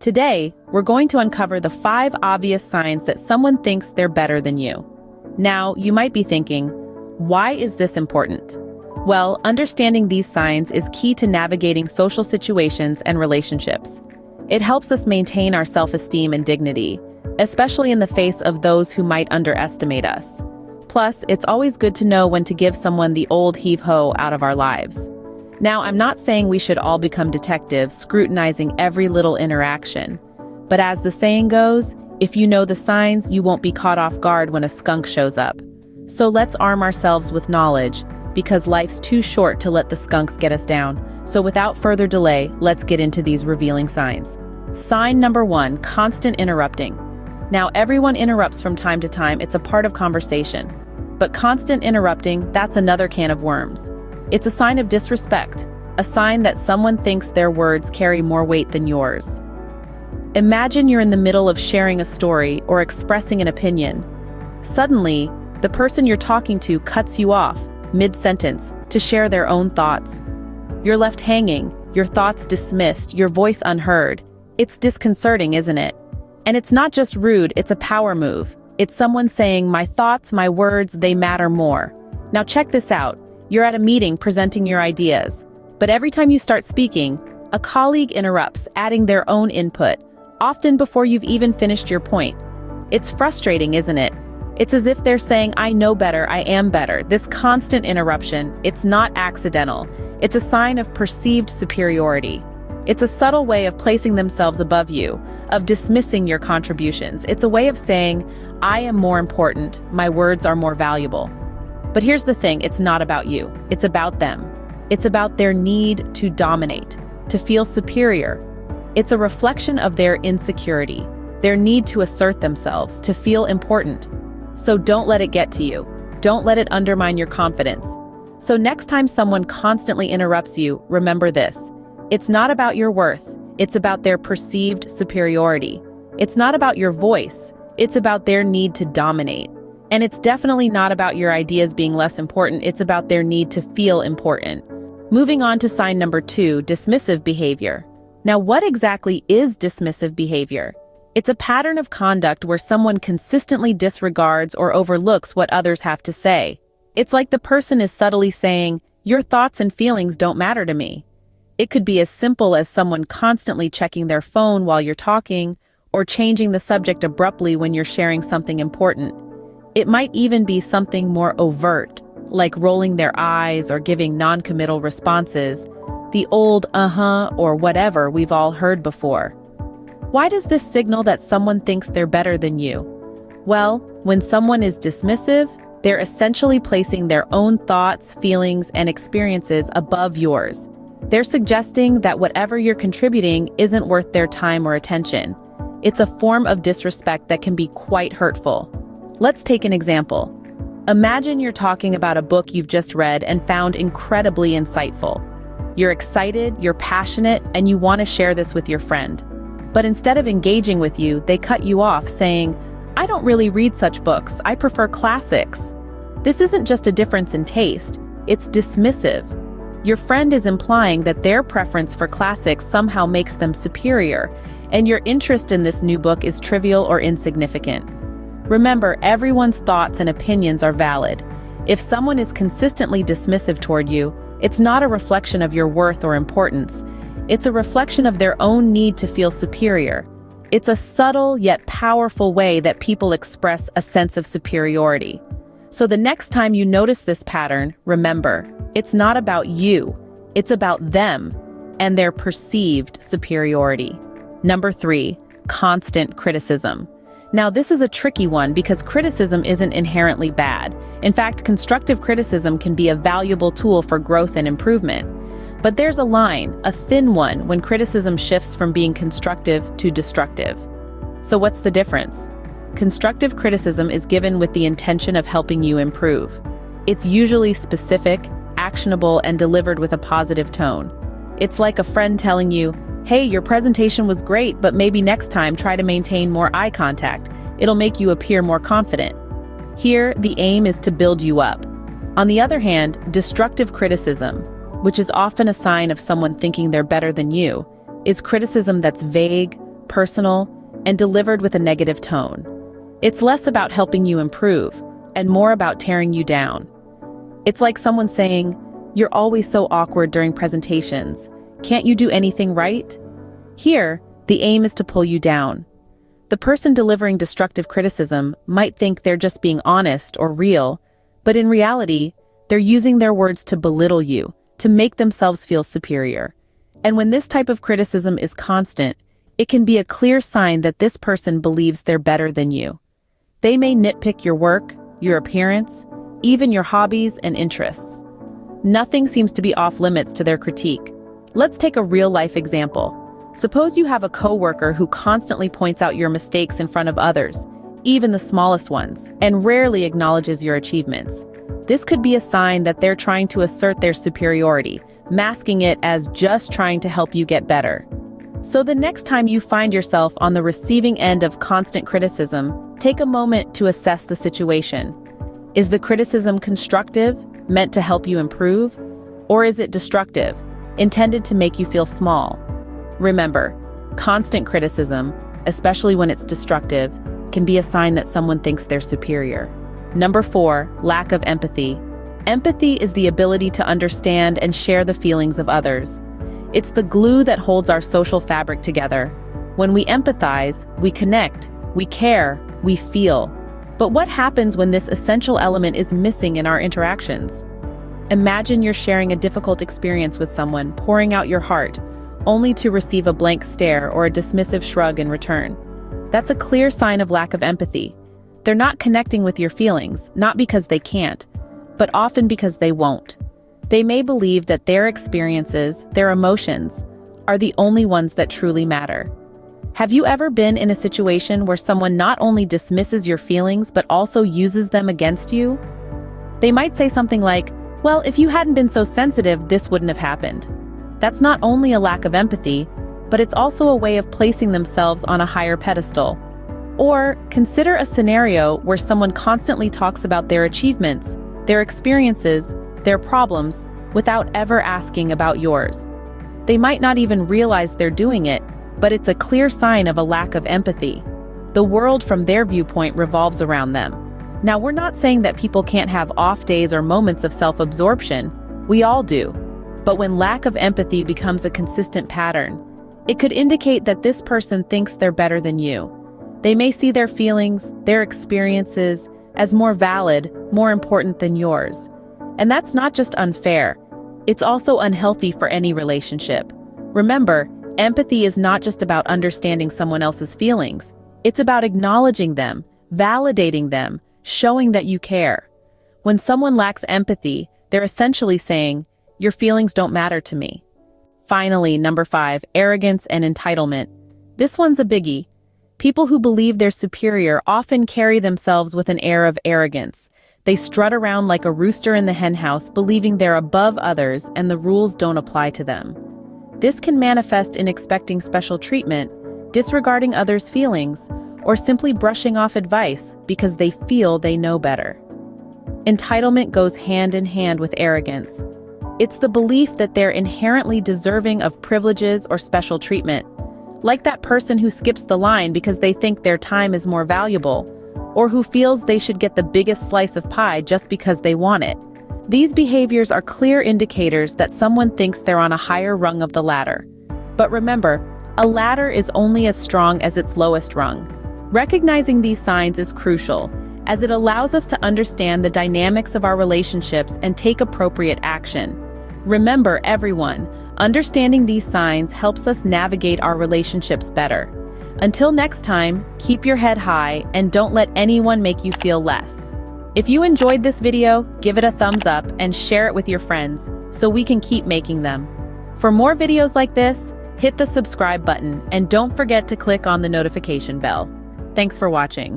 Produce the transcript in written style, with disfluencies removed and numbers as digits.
Today, we're going to uncover the 5 obvious signs that someone thinks they're better than you. Now, you might be thinking, why is this important? Well, understanding these signs is key to navigating social situations and relationships. It helps us maintain our self-esteem and dignity, especially in the face of those who might underestimate us. Plus, it's always good to know when to give someone the old heave-ho out of our lives. Now, I'm not saying we should all become detectives, scrutinizing every little interaction. But as the saying goes, if you know the signs, you won't be caught off guard when a skunk shows up. So let's arm ourselves with knowledge, because life's too short to let the skunks get us down. So without further delay, let's get into these revealing signs. Sign number 1, constant interrupting. Now, everyone interrupts from time to time, it's a part of conversation. But constant interrupting, that's another can of worms. It's a sign of disrespect, a sign that someone thinks their words carry more weight than yours. Imagine you're in the middle of sharing a story or expressing an opinion. Suddenly, the person you're talking to cuts you off, mid-sentence, to share their own thoughts. You're left hanging, your thoughts dismissed, your voice unheard. It's disconcerting, isn't it? And it's not just rude, it's a power move. It's someone saying, my thoughts, my words, they matter more. Now check this out. You're at a meeting presenting your ideas. But every time you start speaking, a colleague interrupts, adding their own input, often before you've even finished your point. It's frustrating, isn't it? It's as if they're saying, I know better, I am better. This constant interruption, it's not accidental. It's a sign of perceived superiority. It's a subtle way of placing themselves above you, of dismissing your contributions. It's a way of saying, I am more important, my words are more valuable. But here's the thing, it's not about you. It's about them. It's about their need to dominate, to feel superior. It's a reflection of their insecurity, their need to assert themselves, to feel important. So don't let it get to you. Don't let it undermine your confidence. So next time someone constantly interrupts you, remember this. It's not about your worth. It's about their perceived superiority. It's not about your voice. It's about their need to dominate. And it's definitely not about your ideas being less important. It's about their need to feel important. Moving on to sign number 2, dismissive behavior. Now, what exactly is dismissive behavior? It's a pattern of conduct where someone consistently disregards or overlooks what others have to say. It's like the person is subtly saying, your thoughts and feelings don't matter to me. It could be as simple as someone constantly checking their phone while you're talking, or changing the subject abruptly when you're sharing something important. It might even be something more overt, like rolling their eyes or giving non-committal responses, the old or whatever we've all heard before. Why does this signal that someone thinks they're better than you? Well, when someone is dismissive, they're essentially placing their own thoughts, feelings, and experiences above yours. They're suggesting that whatever you're contributing isn't worth their time or attention. It's a form of disrespect that can be quite hurtful. Let's take an example. Imagine you're talking about a book you've just read and found incredibly insightful. You're excited, you're passionate, and you want to share this with your friend. But instead of engaging with you, they cut you off, saying, I don't really read such books, I prefer classics. This isn't just a difference in taste, it's dismissive. Your friend is implying that their preference for classics somehow makes them superior, and your interest in this new book is trivial or insignificant. Remember, everyone's thoughts and opinions are valid. If someone is consistently dismissive toward you, it's not a reflection of your worth or importance. It's a reflection of their own need to feel superior. It's a subtle yet powerful way that people express a sense of superiority. So the next time you notice this pattern, remember, it's not about you, it's about them and their perceived superiority. Number 3, constant criticism. Now, this is a tricky one because criticism isn't inherently bad. In fact, constructive criticism can be a valuable tool for growth and improvement. But there's a line, a thin one, when criticism shifts from being constructive to destructive. So what's the difference? Constructive criticism is given with the intention of helping you improve. It's usually specific, actionable, and delivered with a positive tone. It's like a friend telling you, hey, your presentation was great, but maybe next time try to maintain more eye contact. It'll make you appear more confident. Here, the aim is to build you up. On the other hand, destructive criticism, which is often a sign of someone thinking they're better than you, is criticism that's vague, personal, and delivered with a negative tone. It's less about helping you improve and more about tearing you down. It's like someone saying, "You're always so awkward during presentations. Can't you do anything right?" Here, the aim is to pull you down. The person delivering destructive criticism might think they're just being honest or real, but in reality, they're using their words to belittle you, to make themselves feel superior. And when this type of criticism is constant, it can be a clear sign that this person believes they're better than you. They may nitpick your work, your appearance, even your hobbies and interests. Nothing seems to be off limits to their critique. Let's take a real-life example. Suppose you have a coworker who constantly points out your mistakes in front of others, even the smallest ones, and rarely acknowledges your achievements. This could be a sign that they're trying to assert their superiority, masking it as just trying to help you get better. So the next time you find yourself on the receiving end of constant criticism, take a moment to assess the situation. Is the criticism constructive, meant to help you improve? Or is it destructive, intended to make you feel small? Remember, constant criticism, especially when it's destructive, can be a sign that someone thinks they're superior. Number 4, lack of empathy. Empathy is the ability to understand and share the feelings of others. It's the glue that holds our social fabric together. When we empathize, we connect, we care, we feel. But what happens when this essential element is missing in our interactions? Imagine you're sharing a difficult experience with someone, pouring out your heart, only to receive a blank stare or a dismissive shrug in return. That's a clear sign of lack of empathy. They're not connecting with your feelings, not because they can't, but often because they won't. They may believe that their experiences, their emotions, are the only ones that truly matter. Have you ever been in a situation where someone not only dismisses your feelings, but also uses them against you? They might say something like, "Well, if you hadn't been so sensitive, this wouldn't have happened." That's not only a lack of empathy, but it's also a way of placing themselves on a higher pedestal. Or consider a scenario where someone constantly talks about their achievements, their experiences, their problems, without ever asking about yours. They might not even realize they're doing it, but it's a clear sign of a lack of empathy. The world from their viewpoint revolves around them. Now, we're not saying that people can't have off days or moments of self-absorption. We all do. But when lack of empathy becomes a consistent pattern, it could indicate that this person thinks they're better than you. They may see their feelings, their experiences, as more valid, more important than yours. And that's not just unfair, it's also unhealthy for any relationship. Remember, empathy is not just about understanding someone else's feelings. It's about acknowledging them, validating them, showing that you care. When someone lacks empathy, they're essentially saying, "Your feelings don't matter to me." Finally, number 5, arrogance and entitlement. This one's a biggie. People who believe they're superior often carry themselves with an air of arrogance. They strut around like a rooster in the henhouse, believing they're above others and the rules don't apply to them. This can manifest in expecting special treatment, disregarding others' feelings, or simply brushing off advice because they feel they know better. Entitlement goes hand in hand with arrogance. It's the belief that they're inherently deserving of privileges or special treatment, like that person who skips the line because they think their time is more valuable, or who feels they should get the biggest slice of pie just because they want it. These behaviors are clear indicators that someone thinks they're on a higher rung of the ladder. But remember, a ladder is only as strong as its lowest rung. Recognizing these signs is crucial, as it allows us to understand the dynamics of our relationships and take appropriate action. Remember, everyone, understanding these signs helps us navigate our relationships better. Until next time, keep your head high and don't let anyone make you feel less. If you enjoyed this video, give it a thumbs up and share it with your friends so we can keep making them. For more videos like this, hit the subscribe button and don't forget to click on the notification bell. Thanks for watching.